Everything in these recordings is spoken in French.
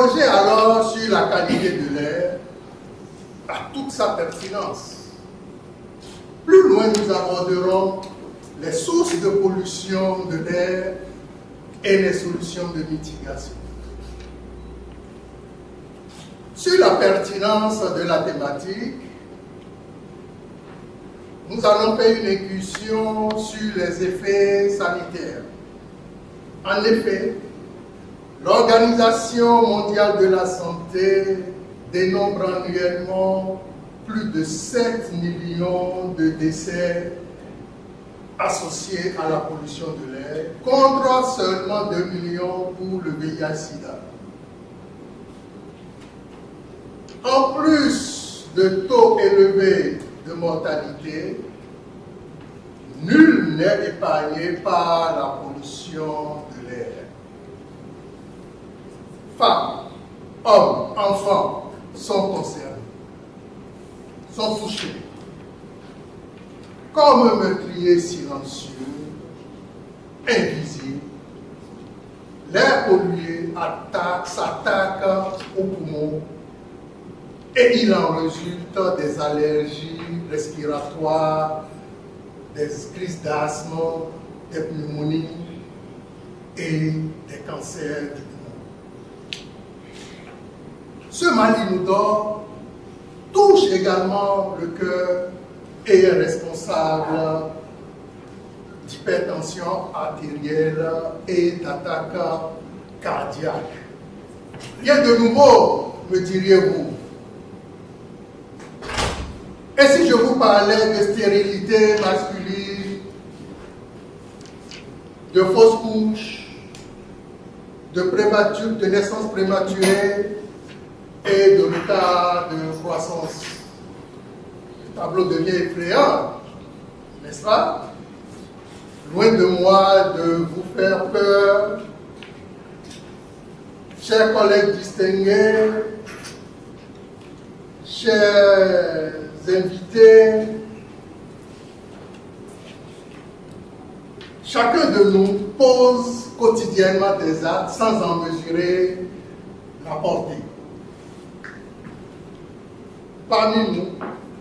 m'interrogeais alors sur la qualité de l'air, à toute sa pertinence. Plus loin, nous aborderons les sources de pollution de l'air et les solutions de mitigation. Sur la pertinence de la thématique, nous allons faire une incursion sur les effets sanitaires. En effet, l'Organisation mondiale de la santé dénombre annuellement plus de 7 millions de décès associés à la pollution de l'air, contre seulement 2 millions pour le VIH-Sida. En plus de taux élevés de mortalité, nul n'est épargné par la pollution de l'air. Femmes, hommes, enfants sont concernés, sont touchés. Comme un meurtrier silencieux, invisible, l'air pollué s'attaque aux poumons et il en résulte des allergies respiratoires, des crises d'asthme, des pneumonies et des cancers du poumon. Ce mal inodore touche également le cœur et est responsable d'hypertension artérielle et d'attaque cardiaque. Rien de nouveau, me diriez-vous. Et si je vous parlais de stérilité masculine, de fausses couches, de naissance prématurée et de retard de croissance? Le tableau devient effrayant, n'est-ce pas? Loin de moi de vous faire peur, chers collègues distingués, chers invités, chacun de nous pose quotidiennement des actes sans en mesurer la portée. Parmi nous,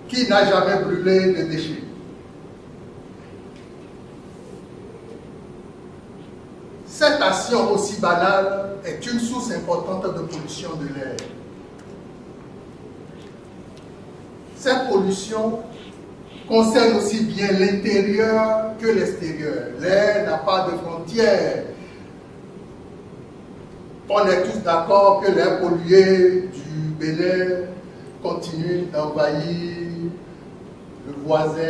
qui n'a jamais brûlé de déchets? Cette action aussi banale est une source importante de pollution de l'air. Cette pollution concerne aussi bien l'intérieur que l'extérieur. L'air n'a pas de frontières. On est tous d'accord que l'air pollué du Bénin continue d'envahir le voisin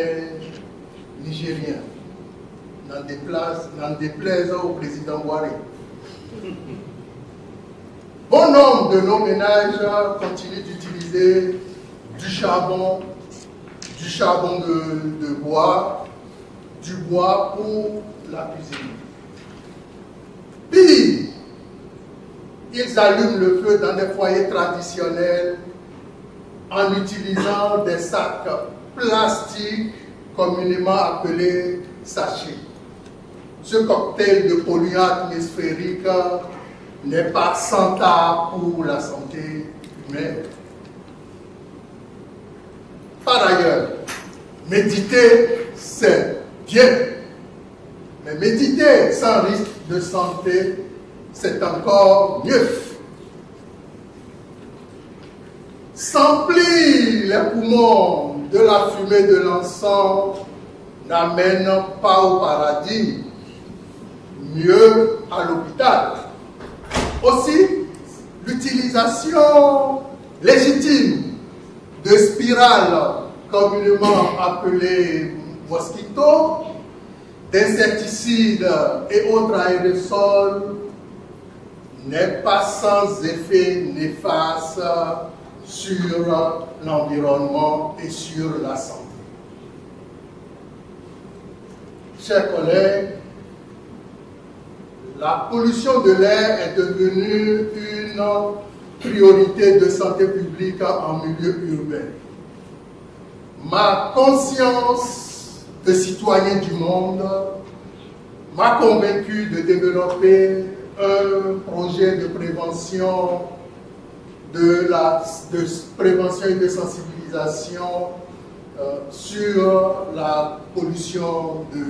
nigérien. N'en déplaise au président Ouaré. Bon nombre de nos ménages continuent d'utiliser du charbon de bois, du bois pour la cuisine. Puis, ils allument le feu dans des foyers traditionnels en utilisant des sacs plastiques communément appelés sachets. Ce cocktail de polluants atmosphériques n'est pas sans tard pour la santé humaine. Par ailleurs, méditer, c'est bien. Mais méditer sans risque de santé, c'est encore mieux. S'emplir les poumons de la fumée de l'encens n'amène pas au paradis, mieux à l'hôpital. Aussi, l'utilisation légitime de spirales communément appelées mosquitos, d'insecticides et autres aérosols n'est pas sans effet néfaste sur l'environnement et sur la santé. Chers collègues, la pollution de l'air est devenue une priorité de santé publique en milieu urbain. Ma conscience de citoyen du monde m'a convaincu de développer un projet de prévention de prévention et de sensibilisation sur la pollution de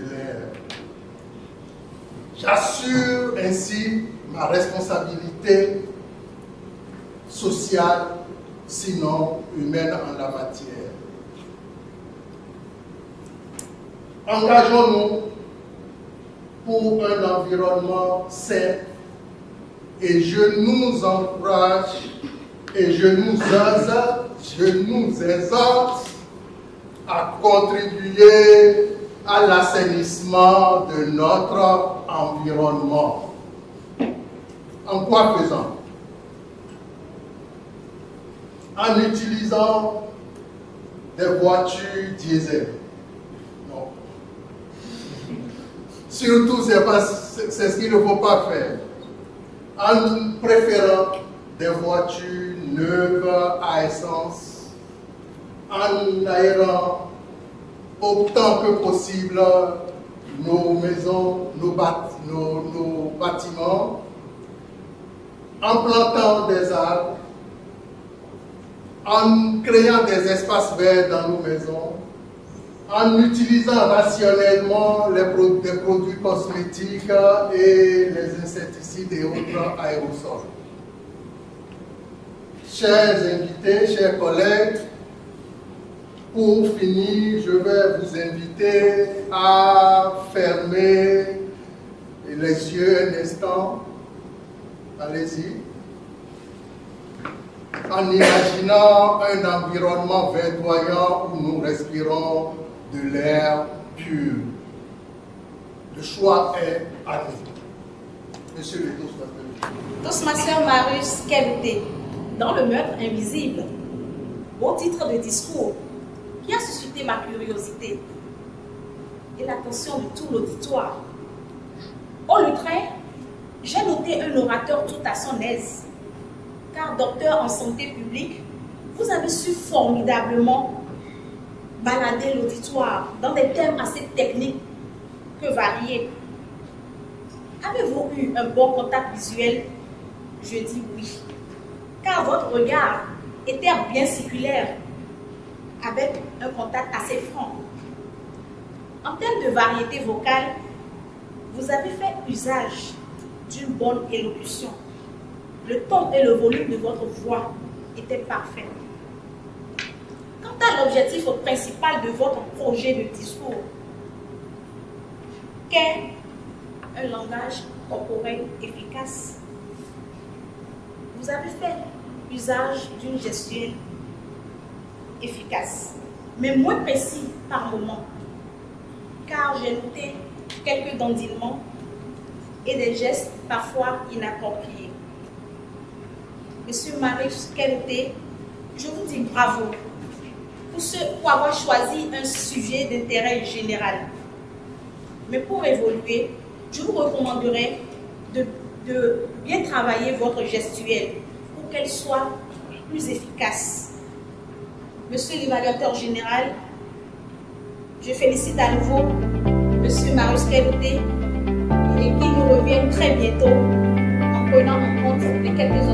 l'air. J'assure ainsi ma responsabilité sociale, sinon humaine en la matière. Engageons-nous pour un environnement sain et je nous encourage et je nous exhorte à contribuer à l'assainissement de notre environnement. En quoi faisant? En utilisant des voitures diesel. Non. Surtout, c'est ce qu'il ne faut pas faire. En préférant des voitures neuves à essence, en aérant autant que possible nos maisons, nos bâtiments, en plantant des arbres, en créant des espaces verts dans nos maisons, en utilisant rationnellement des produits cosmétiques et les insecticides et autres aérosols. Chers invités, chers collègues, pour finir, je vais vous inviter à fermer les yeux un instant. Allez-y. En imaginant un environnement verdoyant où nous respirons de l'air pur. Le choix est à nous. Monsieur le Toastmaster Marius Kerouté, dans Le Meurtre invisible, beau titre de discours qui a suscité ma curiosité et l'attention de tout l'auditoire. Au lutrin, j'ai noté un orateur tout à son aise, car docteur en santé publique, vous avez su formidablement balader l'auditoire dans des thèmes assez techniques que variés. Avez-vous eu un bon contact visuel? Je dis oui, car votre regard était bien circulaire, avec un contact assez franc. En termes de variété vocale, vous avez fait usage d'une bonne élocution. Le ton et le volume de votre voix étaient parfaits. Quant à l'objectif principal de votre projet de discours, qu'est un langage corporel efficace, vous avez fait usage d'une gestuelle efficace, mais moins précis par moment, car j'ai noté quelques dandinements et des gestes parfois inappropriés. Monsieur Marius Kerouté, je vous dis bravo pour avoir choisi un sujet d'intérêt général. Mais pour évoluer, je vous recommanderais de bien travailler votre gestuelle pour qu'elle soit plus efficace. Monsieur l'évaluateur général, je félicite à nouveau Monsieur Marius Kerouté et qu'il nous revienne très bientôt en prenant en compte les quelques